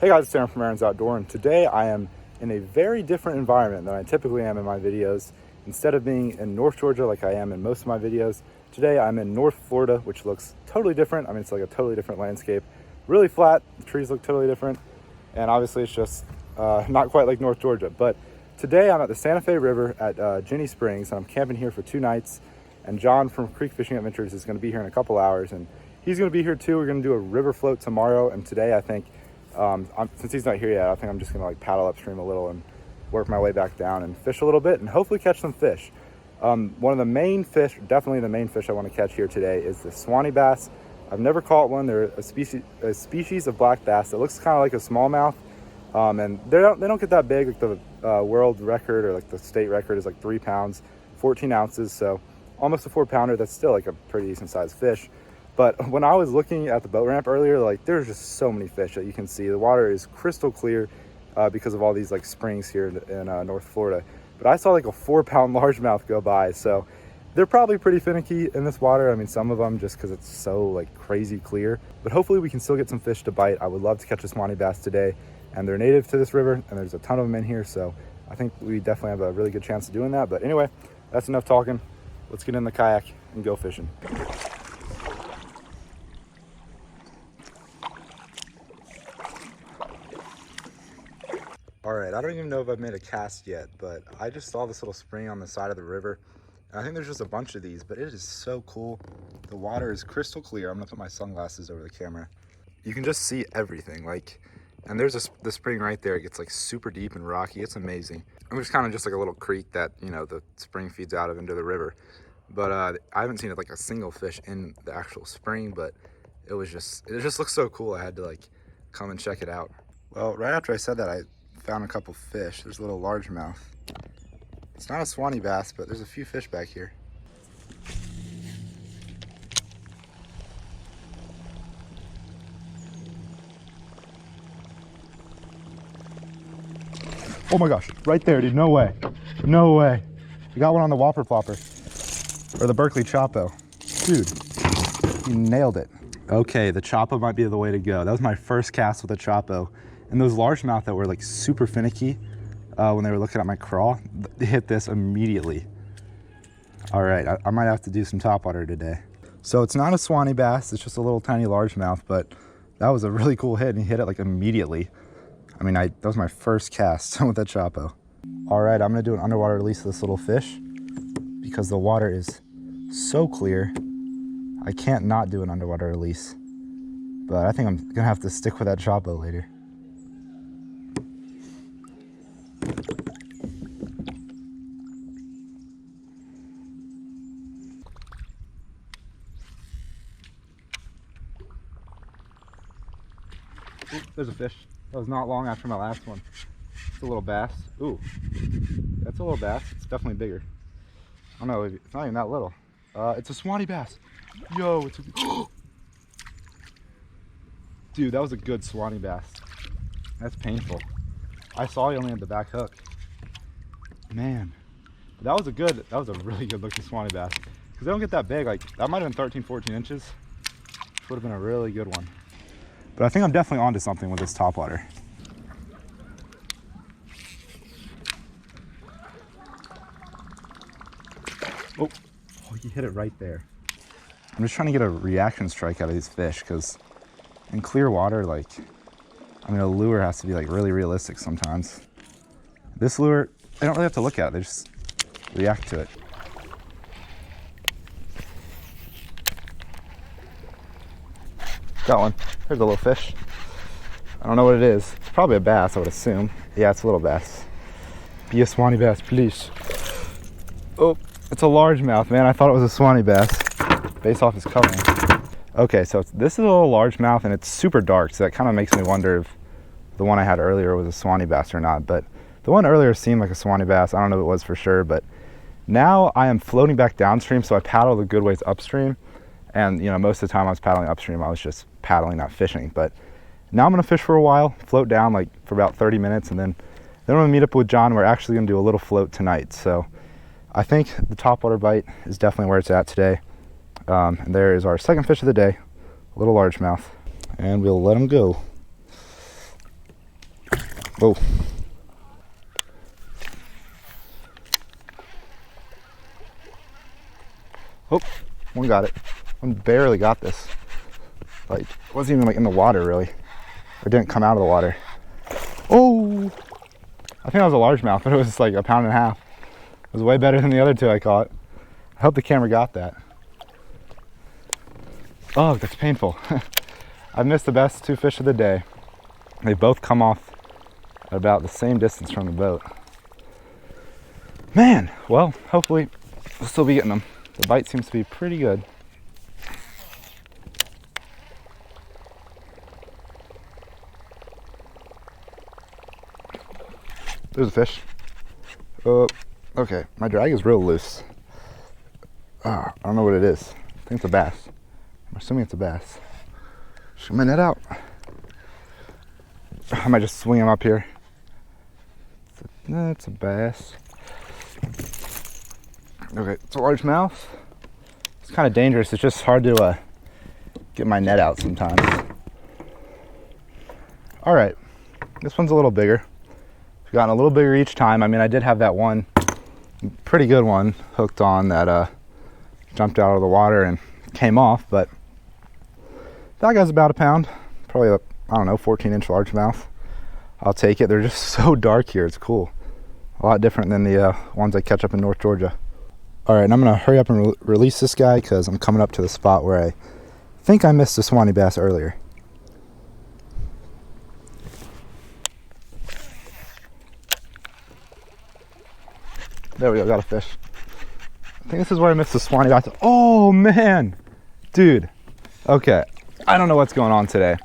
Hey guys, it's Aaron from Aaron's Outdoor, and today I am in a very different environment than I typically am in my videos. Instead of being in North Georgia like I am in most of my videos, today I'm in North Florida, which looks totally different. I mean, it's like a totally different landscape. Really flat, the trees look totally different, and obviously it's just not quite like North Georgia. But today I'm at the Santa Fe River at Ginnie Springs, and I'm camping here for 2 nights, and John from Kayak Fishing Adventures is going to be here in a couple hours, and he's going to be here too. We're going to do a river float tomorrow, and today I think, since he's not here yet, I think I'm just going to like paddle upstream a little and work my way back down and fish a little bit and hopefully catch some fish. One of the main fish, definitely the main fish I want to catch here today is the suwannee bass. I've never caught one. They're a species of black bass that looks kind of like a smallmouth, and they don't get that big. Like the world record or like the state record is like 3 pounds, 14 ounces, so almost a 4-pounder. That's still like a pretty decent sized fish. But when I was looking at the boat ramp earlier, like there's just so many fish that you can see. The water is crystal clear because of all these like springs here in North Florida. But I saw like a 4-pound largemouth go by, so they're probably pretty finicky in this water. I mean, some of them just because it's so like crazy clear. But hopefully we can still get some fish to bite. I would love to catch a suwannee bass today, and they're native to this river, and there's a ton of them in here, so I think we definitely have a really good chance of doing that. But anyway, that's enough talking. Let's get in the kayak and go fishing. All right, I don't even know if I've made a cast yet, but I just saw this little spring on the side of the river. I think there's just a bunch of these, but it is so cool. The water is crystal clear. I'm gonna put my sunglasses over the camera. You can just see everything, like, and there's the spring right there. It gets like super deep and rocky. It's amazing. And there's kind of just like a little creek that, you know, the spring feeds out of into the river. But I haven't seen like a single fish in the actual spring, but it just looks so cool. I had to like come and check it out. Well, right after I said that, I found a couple fish. There's a little largemouth. It's not a suwannee bass, but there's a few fish back here. Oh my gosh, right there, dude. No way. No way. We got one on the Whopper Plopper. Or the Berkeley Chopo. Dude, you nailed it. Okay, the Chopo might be the way to go. That was my first cast with a Chopo. And those largemouth that were like super finicky when they were looking at my crawl, they hit this immediately. All right, I might have to do some topwater today. So it's not a suwannee bass, it's just a little tiny largemouth, but that was a really cool hit, and he hit it like immediately. I mean, that was my first cast with that Chopo. All right, I'm gonna do an underwater release of this little fish because the water is so clear. I can't not do an underwater release, but I think I'm gonna have to stick with that Chopo later. Ooh, there's a fish. That was not long after my last one. It's a little bass. Ooh, that's a little bass. It's definitely bigger. I don't know, it's not even that little. It's a suwannee bass. Yo, it's a... Dude, that was a good suwannee bass. That's painful. I saw you only had the back hook. Man, that was a really good looking suwannee bass. Because they don't get that big. Like, that might have been 13, 14 inches. Which would have been a really good one. But I think I'm definitely onto something with this topwater. Oh, you hit it right there. I'm just trying to get a reaction strike out of these fish, because in clear water, like, I mean, a lure has to be like really realistic sometimes. This lure, they don't really have to look at it, they just react to it. Got one. There's a little fish. I don't know what it is. It's probably a bass, I would assume. Yeah, it's a little bass. Be a suwannee bass, please. Oh, it's a largemouth, man. I thought it was a suwannee bass based off his coloring. Okay, so this is a little largemouth, and it's super dark, so that kind of makes me wonder if the one I had earlier was a suwannee bass or not. But the one earlier seemed like a suwannee bass. I don't know if it was for sure, but now I am floating back downstream, so I paddled a good ways upstream. And, you know, most of the time I was paddling upstream, I was just paddling, not fishing. But now I'm going to fish for a while, float down like for about 30 minutes, and then I'm going to meet up with John. We're actually going to do a little float tonight. So I think the topwater bite is definitely where it's at today. And there is our second fish of the day, a little largemouth, and we'll let him go. Whoa. Oh, one got it. One barely got this. Like, it wasn't even like in the water really. Or didn't come out of the water. Oh! I think that was a largemouth, but it was like 1.5 pounds. It was way better than the other two I caught. I hope the camera got that. Oh, that's painful. I've missed the best 2 fish of the day. They both come off at about the same distance from the boat. Man, well, hopefully we'll still be getting them. The bite seems to be pretty good. There's a fish. Okay, my drag is real loose. I don't know what it is. I think it's a bass. I'm assuming it's a bass. Shoot my net out. I might just swing him up here. It's a bass. Okay, it's a largemouth. It's kind of dangerous. It's just hard to get my net out sometimes. All right, this one's a little bigger. It's gotten a little bigger each time. I mean, I did have that one pretty good one hooked on that jumped out of the water and came off, but that guy's about 1 pound. Probably a, I don't know, 14-inch largemouth. I'll take it. They're just so dark here. It's cool. A lot different than the ones I catch up in North Georgia. All right, and I'm gonna hurry up and release this guy because I'm coming up to the spot where I think I missed a suwannee bass earlier. There we go, got a fish. I think this is where I missed the suwannee bass. Oh man, dude. Okay, I don't know what's going on today.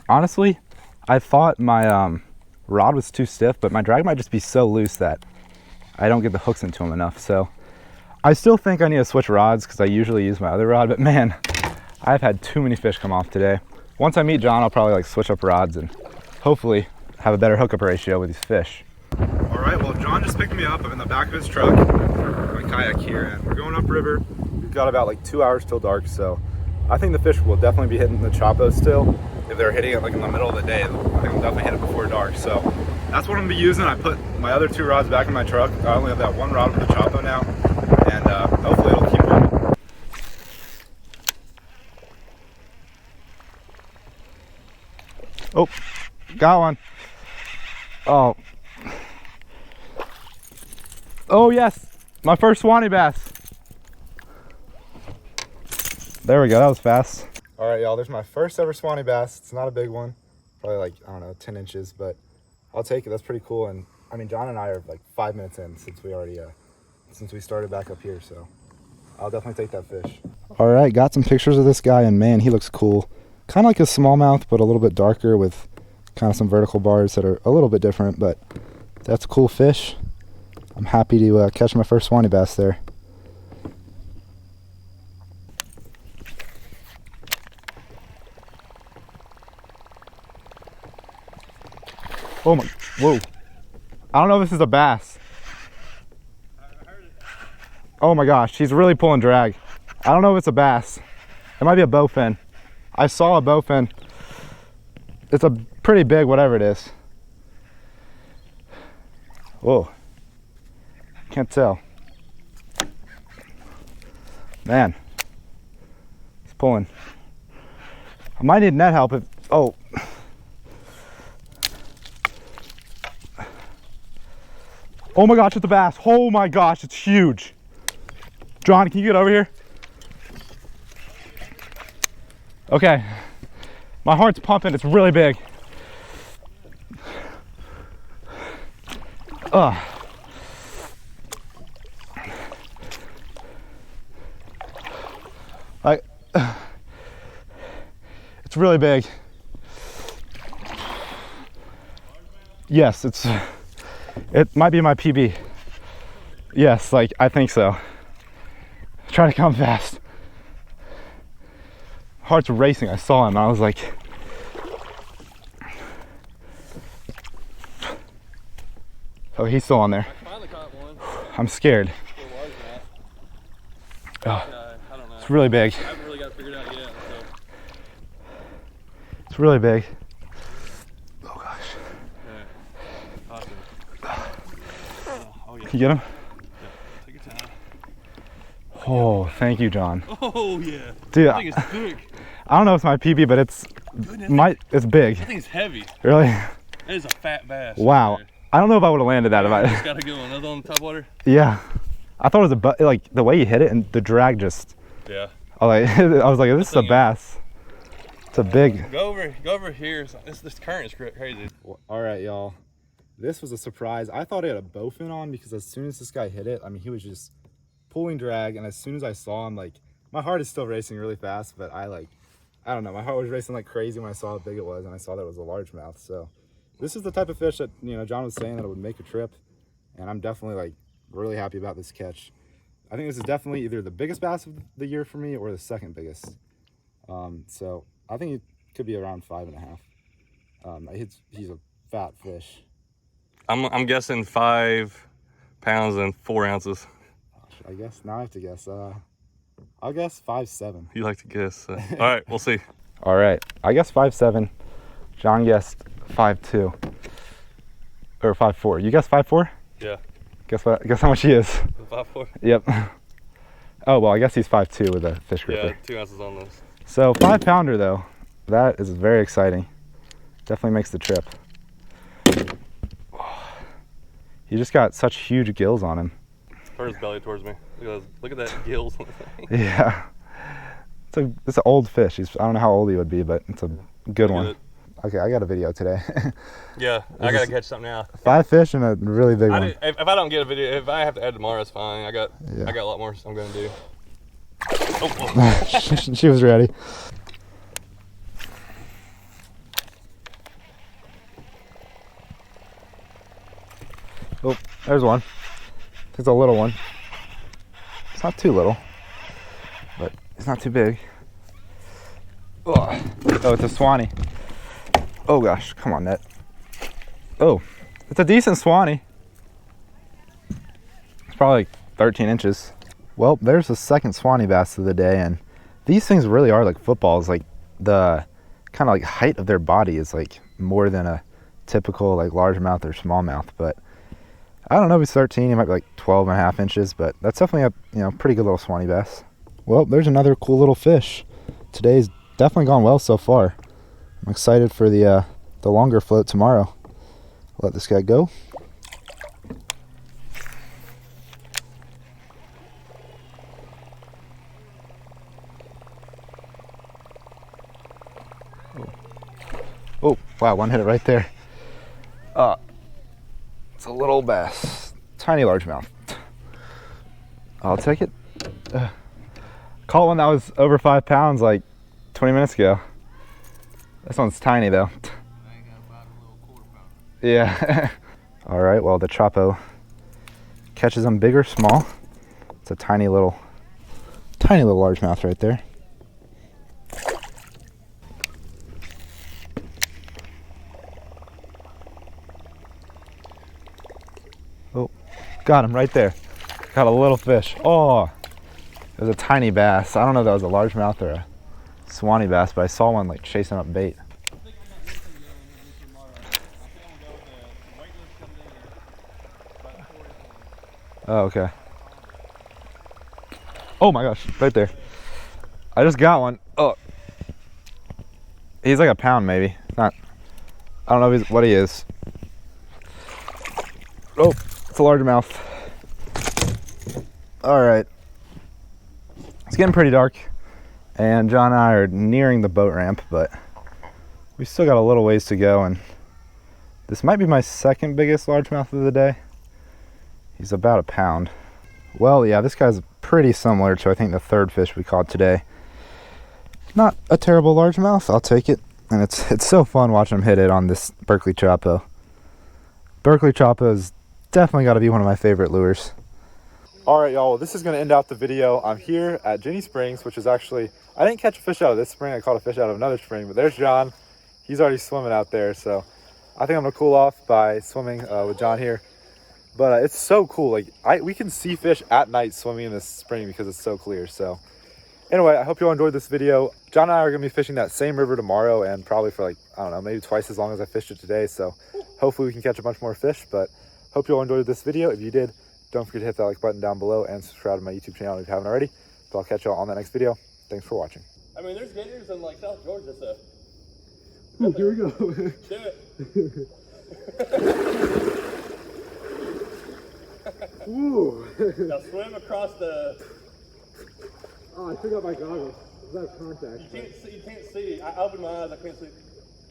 Honestly, I thought my rod was too stiff, but my drag might just be so loose that I don't get the hooks into them enough. So I still think I need to switch rods because I usually use my other rod, but man, I've had too many fish come off today. Once I meet John, I'll probably like switch up rods and hopefully have a better hookup ratio with these fish. All right, well, John just picked me up. I'm in the back of his truck, my kayak here, and we're going upriver. We've got about like 2 hours till dark, so I think the fish will definitely be hitting the chopo still. If they're hitting it like in the middle of the day, I think they'll definitely hit it before dark. So that's what I'm gonna be using. I put my other 2 rods back in my truck. I only have that one rod with the chopo now, and hopefully it'll keep moving. Oh, got one. Oh. Oh yes, my first suwannee bass. There we go, that was fast. All right, y'all, there's my first ever suwannee bass. It's not a big one, probably like, I don't know, 10 inches, but I'll take it. That's pretty cool. And I mean, John and I are like 5 minutes in since we already, since we started back up here, so I'll definitely take that fish. All right, got some pictures of this guy, and man, he looks cool. Kind of like a smallmouth, but a little bit darker with kind of some vertical bars that are a little bit different, but that's a cool fish. I'm happy to catch my first suwannee bass there. Oh my, whoa. I don't know if this is a bass. Oh my gosh, he's really pulling drag. I don't know if it's a bass. It might be a bowfin. I saw a bowfin. It's a pretty big, whatever it is. Whoa. Can't tell. Man. He's pulling. I might need net help if, oh. Oh my gosh, it's a bass. Oh my gosh, it's huge. John, can you get over here? Okay. My heart's pumping, it's really big. Ugh. It's really big. Yes, it might be my PB. Yes, like I think so. Try to come fast. Heart's racing. I saw him. I was like, oh, he's still on there. Finally caught one. I'm scared. Oh, I don't know. it's really big. I haven't really got it figured out yet. So. It's really big. Oh gosh. You get him? Yeah, take your time. Oh, thank you, John. Oh yeah. Dude, I think it's big. I don't know if it's my PB, but it's it's big. I think it's heavy. Really? It is a fat bass. Wow. Right, I don't know if I would have landed that if I. just gotta go another on the top water. Yeah. I thought it was like the way you hit it and the drag just. Yeah. I was like, this is a bass. It's a big. Go over here. This current is crazy. All right, y'all. This was a surprise. I thought he had a bowfin on because as soon as this guy hit it, I mean, he was just pulling drag, and as soon as I saw him, like, my heart is still racing really fast, but I don't know, my heart was racing like crazy when I saw how big it was, and I saw that it was a largemouth. So this is the type of fish that, you know, John was saying that it would make a trip, and I'm definitely like really happy about this catch. I think this is definitely either the biggest bass of the year for me or the second biggest. So I think it could be around 5.5. He's a fat fish. I'm guessing 5 pounds and 4 ounces. I guess now I have to guess. I'll guess 5'7". You like to guess. All right, we'll see. All right, I guess 5'7". John guessed 5'2", or 5'4". You guessed 5'4"? Yeah. Guess what? Guess how much he is? 5'4". Yep. Oh well, I guess he's 5'2" with a fish gripper. Yeah, 2 ounces on this. So 5-pounder though, that is very exciting. Definitely makes the trip. He just got such huge gills on him. Turn his belly towards me. Look at that gills on the thing. Yeah. It's an old fish. I don't know how old he would be, but it's a good one. Okay, I got a video today. Yeah, I gotta catch something now. 5 fish and a really big one. If I don't get a video, if I have to add tomorrow, it's fine. I got a lot more I'm gonna do. Oh. She was ready. Oh, there's one. It's a little one. It's not too little, but it's not too big. Oh, it's a suwannee. Oh gosh, come on, net. Oh, it's a decent suwannee. It's probably like 13 inches. Well, there's the second suwannee bass of the day, and these things really are like footballs. Like the kind of like height of their body is like more than a typical like largemouth or smallmouth, but I don't know if he's 13, he might be like 12.5 inches, but that's definitely a pretty good little suwannee bass. Well, there's another cool little fish. Today's definitely gone well so far. I'm excited for the longer float tomorrow. Let this guy go. Oh, wow, one hit it right there. It's a little bass, tiny largemouth. I'll take it. Caught one that was over 5 pounds like 20 minutes ago. This one's tiny though. Yeah. All right, well the Chapo catches them big or small. It's a tiny little largemouth right there. Oh, got him right there. Got a little fish. Oh, it was a tiny bass. I don't know if that was a largemouth or a suwannee bass, but I saw one like chasing up bait. Oh, okay. Oh my gosh, right there. I just got one. Oh, he's like a pound maybe. Not. I don't know what he is. Oh, it's a largemouth. All right. It's getting pretty dark, and John and I are nearing the boat ramp, but we still got a little ways to go, and this might be my second biggest largemouth of the day. He's about a pound. Well, yeah, this guy's pretty similar to, I think, the third fish we caught today. Not a terrible largemouth, I'll take it. And it's so fun watching him hit it on this Berkeley Chapo. Berkeley Chapo has definitely got to be one of my favorite lures. All right, y'all, well, this is going to end out the video. I'm here at Ginnie Springs, which is actually, I didn't catch a fish out of this spring. I caught a fish out of another spring, but there's John. He's already swimming out there, so I think I'm going to cool off by swimming with John here. But it's so cool. Like we can see fish at night swimming in this spring because it's so clear. So anyway, I hope you all enjoyed this video. John and I are going to be fishing that same river tomorrow, and probably for like, I don't know, maybe twice as long as I fished it today. So hopefully we can catch a bunch more fish, but hope you all enjoyed this video. If you did, Don't forget to hit that like button down below and subscribe to my YouTube channel if you haven't already. So I'll catch y'all on that next video. Thanks for watching. I mean, there's gators in like South Georgia, so. Ooh, here we go. Do it. Ooh. Now swim across the. Oh, I took out my goggles. There's no contact. You can't see. I opened my eyes. I can't see.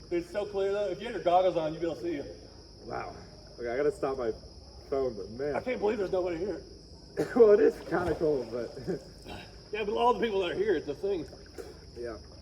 Dude, it's so clear though. If you had your goggles on, you'd be able to see you. Wow. Okay, I gotta stop my phone, but man. I can't believe there's nobody here. Well, it is kind of cold, but. Yeah, but all the people that are here, it's a thing. Yeah.